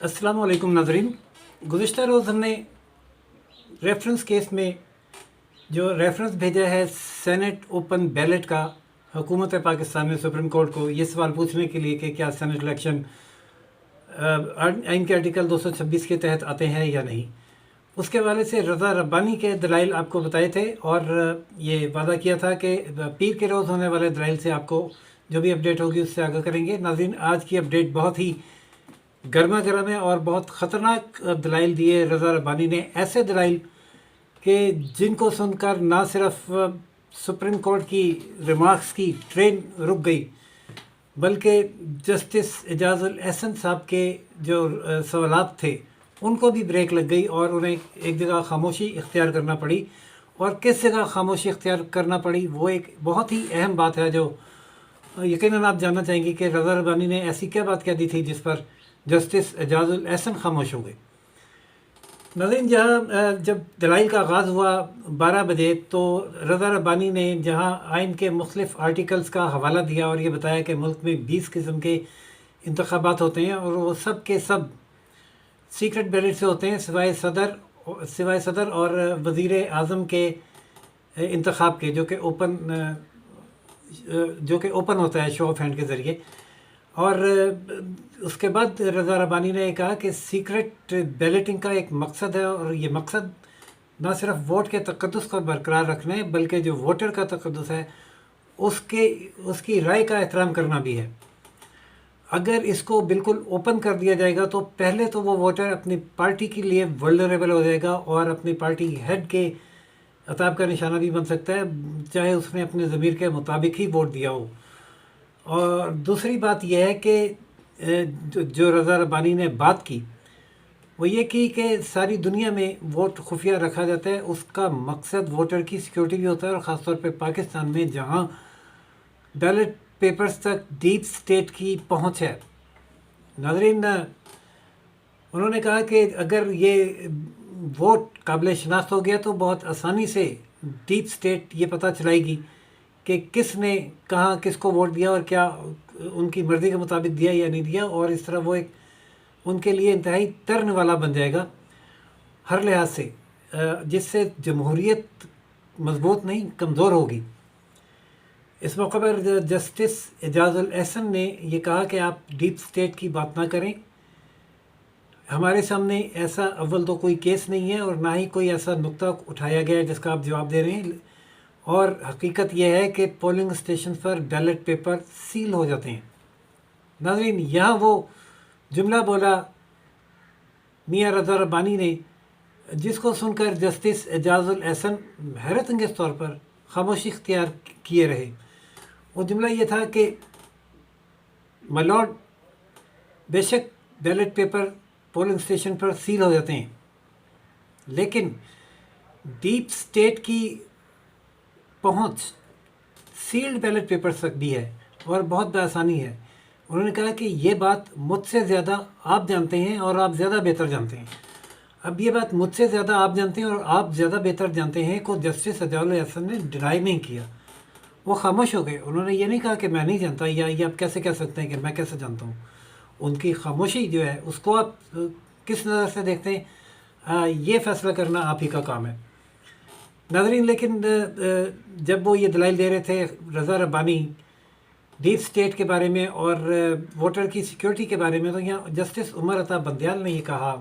अस्सलाम वालेकुम नाज़रीन। गुज़िश्ता रोज़ हमने रेफरेंस केस में जो रेफरेंस भेजा है सेनेट ओपन बैलेट का हुकूमत पाकिस्तान ने सुप्रीम कोर्ट को ये सवाल पूछने के लिए कि क्या सेनेट इलेक्शन आइन के आर्टिकल 226 के तहत आते हैं या नहीं, उसके हवाले से रज़ा रब्बानी के दलाइल आपको बताए थे और ये वादा किया था कि पीर के रोज़ होने वाले दलाइल से आपको जो भी अपडेट होगी उससे आगाह करेंगे। नाज़रीन, आज की अपडेट बहुत ही गर्मा गर्म है और बहुत ख़तरनाक दलाइल दिए रज़ा रब्बानी ने, ऐसे दलाइल कि जिनको सुनकर ना सिर्फ सुप्रीम कोर्ट की रिमार्क्स की ट्रेन रुक गई, बल्कि जस्टिस एजाजुल एहसन साहब के जो सवालात थे उनको भी ब्रेक लग गई और उन्हें एक जगह खामोशी इख्तियार करना पड़ी। और किस जगह खामोशी इख्तियार करना पड़ी वो एक बहुत ही अहम बात है जो यकीनन आप जानना चाहेंगे कि रज़ा रब्बानी ने ऐसी क्या बात कह दी थी जिस पर जस्टिस एजाजुल एहसन खामोश हो गए। नाज़रीन, जहाँ जब दलाइल का आगाज़ हुआ 12 बजे तो रज़ा रब्बानी ने जहाँ आइन के मुख्तलिफ़ आर्टिकल्स का हवाला दिया और ये बताया कि मुल्क में 20 किस्म के इंतखाबात होते हैं और वो सब के सब सीक्रेट बैलेट से होते हैं सिवाय सदर और वज़ीर आज़म के इंतखाब के, जो कि ओपन होता है शो ऑफ हैंड के ज़रिए। और उसके बाद रज़ा रब्बानी ने कहा कि सीक्रेट बैलेटिंग का एक मकसद है और ये मकसद ना सिर्फ वोट के तक़द्दुस को बरकरार रखना है बल्कि जो वोटर का तक़द्दुस है उसकी राय का एहतराम करना भी है। अगर इसको बिल्कुल ओपन कर दिया जाएगा तो पहले तो वो वोटर अपनी पार्टी के लिए वल्नरेबल हो जाएगा और अपनी पार्टी हेड के अताब का निशाना भी बन सकता है, चाहे उसने अपने ज़मीर के मुताबिक ही वोट दिया हो। और दूसरी बात यह है कि जो रज़ा रब्बानी ने बात की वो ये की कि सारी दुनिया में वोट खुफिया रखा जाता है, उसका मकसद वोटर की सिक्योरिटी भी होता है और ख़ास तौर पे पाकिस्तान में जहाँ बैलेट पेपर्स तक डीप स्टेट की पहुँच है। नाज़रीन, उन्होंने कहा कि अगर ये वोट काबिल शनाख्त हो गया तो बहुत आसानी से डीप स्टेट ये पता चलाएगी कि किसने कहाँ किसको वोट दिया और क्या उनकी मर्ज़ी के मुताबिक दिया या नहीं दिया, और इस तरह वो एक उनके लिए इंतहाई तर्न वाला बन जाएगा हर लिहाज से, जिससे जमहूरियत मजबूत नहीं कमज़ोर होगी। इस मौके पर जस्टिस एजाजुल एहसन ने ये कहा कि आप डीप स्टेट की बात ना करें, हमारे सामने ऐसा अव्वल तो कोई केस नहीं है और ना ही कोई ऐसा नुक्ता उठाया गया है जिसका आप जवाब दे रहे हैं, और हकीकत यह है कि पोलिंग स्टेशन पर बैलेट पेपर सील हो जाते हैं। नाज़रीन, यहाँ वो जुमला बोला मियाँ रज़ा रब्बानी ने जिसको सुनकर जस्टिस एजाजुल एहसन हैरत अंगेज़ तौर पर खामोशी इख्तियार किए रहे। वो जुमला ये था कि माय लॉर्ड, बेशक बैलेट पेपर पोलिंग स्टेशन पर सील हो जाते हैं, लेकिन डीप स्टेट की पहुंच सील्ड बैलेट पेपर तक भी है और बहुत बआसानी है। उन्होंने कहा कि ये बात मुझसे ज़्यादा आप जानते हैं और आप ज़्यादा बेहतर जानते हैं। अब ये बात मुझसे ज़्यादा आप जानते हैं और आप ज़्यादा बेहतर जानते हैं को जस्टिस एजाजुल एहसन ने डिनाई नहीं किया, वो खामोश हो गए। उन्होंने ये नहीं कहा कि मैं नहीं जानता या ये आप कैसे कह सकते हैं कि मैं कैसे जानता हूँ। उनकी खामोशी जो है उसको आप किस नज़र से देखते हैं ये फ़ैसला करना आप ही का काम है। नाज़रीन, लेकिन जब वो ये दलाइल दे रहे थे रज़ा रब्बानी डीप स्टेट के बारे में और वोटर की सिक्योरिटी के बारे में, तो यहाँ जस्टिस उमर अता बंदयाल ने ये कहा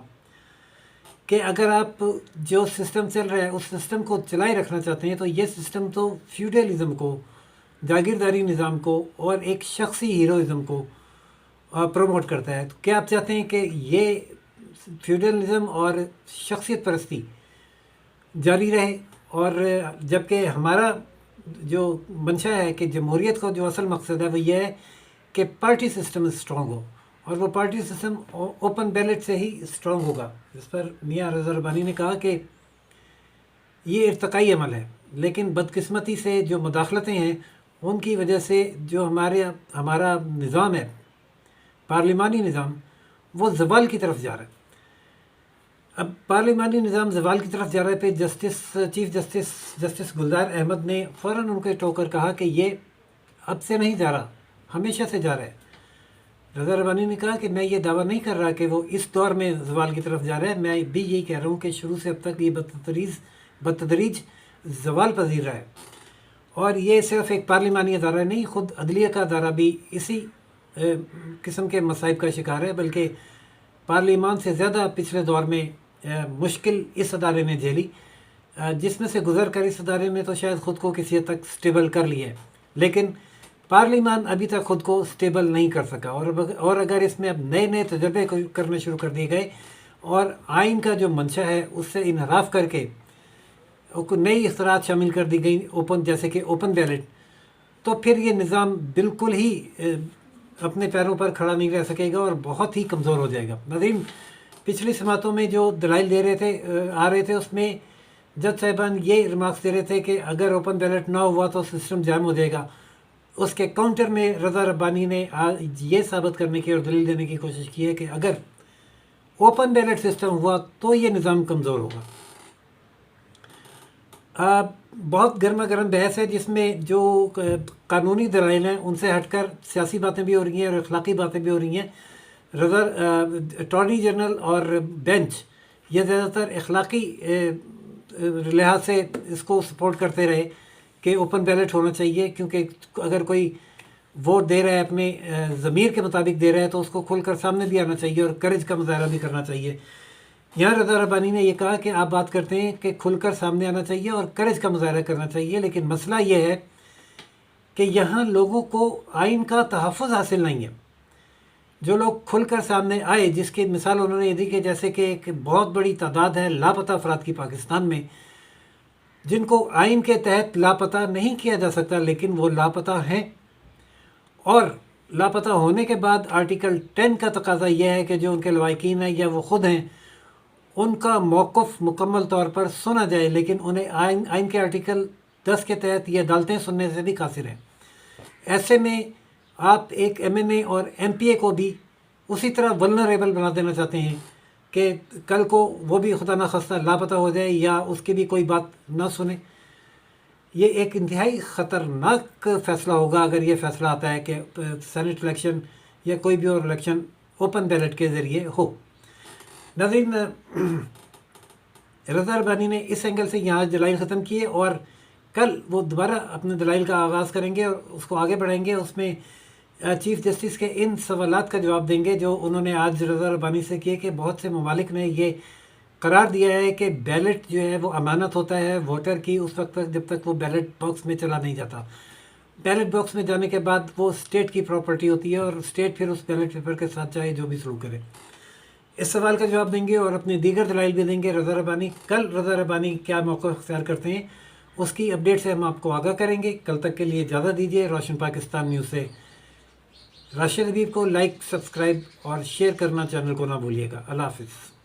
कि अगर आप जो सिस्टम चल रहा है उस सिस्टम को चलाए रखना चाहते हैं तो ये सिस्टम तो फ्यूडलिज़म को, जागीरदारी निज़ाम को और एक शख्सी हीरोइज़म को प्रमोट करता है। तो क्या आप चाहते हैं कि ये फ्यूडलिज़म और शख्सियत परस्ती जारी रहे, और जबकि हमारा जो मंशा है कि जमहूरियत का जो असल मकसद है वो ये है कि पार्टी सिस्टम स्ट्रॉन्ग हो और वो पार्टी सिस्टम ओपन बैलेट से ही स्ट्रॉन्ग होगा। जिस पर मियाँ रज़ा रब्बानी ने कहा कि ये इर्तकाई अमल है, लेकिन बदकिस्मती से जो मुदाखलतें हैं उनकी वजह से जो हमारा निज़ाम है, पार्लिमानी निज़ाम, वो ज़वाल की तरफ जा रहा है। अब पार्लिमानी निज़ाम ज़वाल की तरफ जा रहा है पे चीफ जस्टिस गुलजार अहमद ने फ़ौरन उनके टोकर कहा कि ये अब से नहीं जा रहा, हमेशा से जा रहा है। رضا ربانی نے کہا کہ میں یہ دعویٰ نہیں کر رہا کہ وہ اس دور میں زوال کی طرف جا رہا ہے، میں بھی یہی کہہ رہا ہوں کہ شروع سے اب تک یہ بتدریج زوال پذیر رہا ہے، اور یہ صرف ایک پارلیمانی ادارہ نہیں، خود عدلیہ کا ادارہ بھی اسی قسم کے مصائب کا شکار ہے، بلکہ پارلیمان سے زیادہ پچھلے دور میں مشکل اس ادارے نے جھیلی، جس میں سے گزر کر اس ادارے نے تو شاید خود کو کسی حد تک سٹیبل کر لیا ہے، لیکن پارلیمان ابھی تک خود کو سٹیبل نہیں کر سکا، اور اگر اس میں اب نئے تجربے کرنے شروع کر دیے گئے اور آئین کا جو منشا ہے اس سے انحراف کر کے نئی اختراعات شامل کر دی گئی جیسے کہ اوپن بیلٹ، تو پھر یہ نظام بالکل ہی اپنے پیروں پر کھڑا نہیں رہ سکے گا اور بہت ہی کمزور ہو جائے گا۔ ناظرین، پچھلی سماعتوں میں جو دلائل آ رہے تھے اس میں جج صاحبان یہ ریمارکس دے رہے تھے کہ اگر اوپن بیلٹ نہ ہوا تو سسٹم جام ہو جائے گا۔ اس کے کاؤنٹر میں رضا ربانی نے یہ ثابت کرنے کی اور دلیل دینے کی کوشش کی ہے کہ اگر اوپن بیلٹ سسٹم ہوا تو یہ نظام کمزور ہوگا۔ بہت گرما گرم بحث ہے جس میں جو قانونی دلائل ہیں ان سے ہٹ کر سیاسی باتیں بھی ہو رہی ہیں اور اخلاقی باتیں بھی ہو رہی ہیں۔ اٹارنی جنرل اور بینچ یہ زیادہ تر اخلاقی لحاظ سے اس کو سپورٹ کرتے رہے کہ اوپن بیلٹ ہونا چاہیے، کیونکہ اگر کوئی ووٹ دے رہا ہے اپنے ضمیر کے مطابق دے رہا ہے تو اس کو کھل کر سامنے بھی آنا چاہیے اور کریج کا مظاہرہ بھی کرنا چاہیے۔ یہاں رضا ربانی نے یہ کہا کہ آپ بات کرتے ہیں کہ کھل کر سامنے آنا چاہیے اور کریج کا مظاہرہ کرنا چاہیے، لیکن مسئلہ یہ ہے کہ یہاں لوگوں کو آئین کا تحفظ حاصل نہیں ہے۔ جو لوگ کھل کر سامنے آئے، جس کی مثال انہوں نے یہ دی کہ جیسے کہ ایک بہت بڑی تعداد ہے لاپتہ افراد کی پاکستان میں، جن کو آئین کے تحت لاپتہ نہیں کیا جا سکتا لیکن وہ لاپتہ ہیں، اور لاپتہ ہونے کے بعد آرٹیکل 10 کا تقاضا یہ ہے کہ جو ان کے لواحقین ہیں یا وہ خود ہیں ان کا موقف مکمل طور پر سنا جائے، لیکن انہیں آئین کے آرٹیکل 10 کے تحت یہ عدالتیں سننے سے بھی قاصر ہیں۔ ایسے میں آپ ایک ایم این اے اور ایم پی اے کو بھی اسی طرح ولنریبل بنا دینا چاہتے ہیں کہ کل کو وہ بھی خدا نخواستہ لاپتہ ہو جائے یا اس کی بھی کوئی بات نہ سنے۔ یہ ایک انتہائی خطرناک فیصلہ ہوگا اگر یہ فیصلہ آتا ہے کہ سینٹ الیکشن یا کوئی بھی اور الیکشن اوپن بیلٹ کے ذریعے ہو۔ ناظرین، رضا ربانی نے اس اینگل سے یہاں دلائل ختم کیے اور کل وہ دوبارہ اپنے دلائل کا آغاز کریں گے اور اس کو آگے بڑھائیں گے۔ اس میں چیف جسٹس کے ان سوالات کا جواب دیں گے جو انہوں نے آج رضا ربانی سے کیے کہ بہت سے ممالک نے یہ قرار دیا ہے کہ بیلٹ جو ہے وہ امانت ہوتا ہے ووٹر کی اس وقت تک جب تک وہ بیلٹ باکس میں چلا نہیں جاتا۔ بیلٹ باکس میں جانے کے بعد وہ اسٹیٹ کی پراپرٹی ہوتی ہے اور اسٹیٹ پھر اس بیلٹ پیپر کے ساتھ چاہے جو بھی سلوک کرے۔ اس سوال کا جواب دیں گے اور اپنے دیگر دلائل بھی دیں گے رضا ربانی۔ کل رضا ربانی کیا موقع اختیار کرتے ہیں اس کی اپڈیٹ سے ہم آپ کو آگاہ کریں گے۔ کل تک کے لیے اجازت دیجیے۔ روشن پاکستان نیوز سے راشد حبیب کو لائک، سبسکرائب اور شیئر کرنا چینل کو نہ بھولیے گا۔ اللہ حافظ۔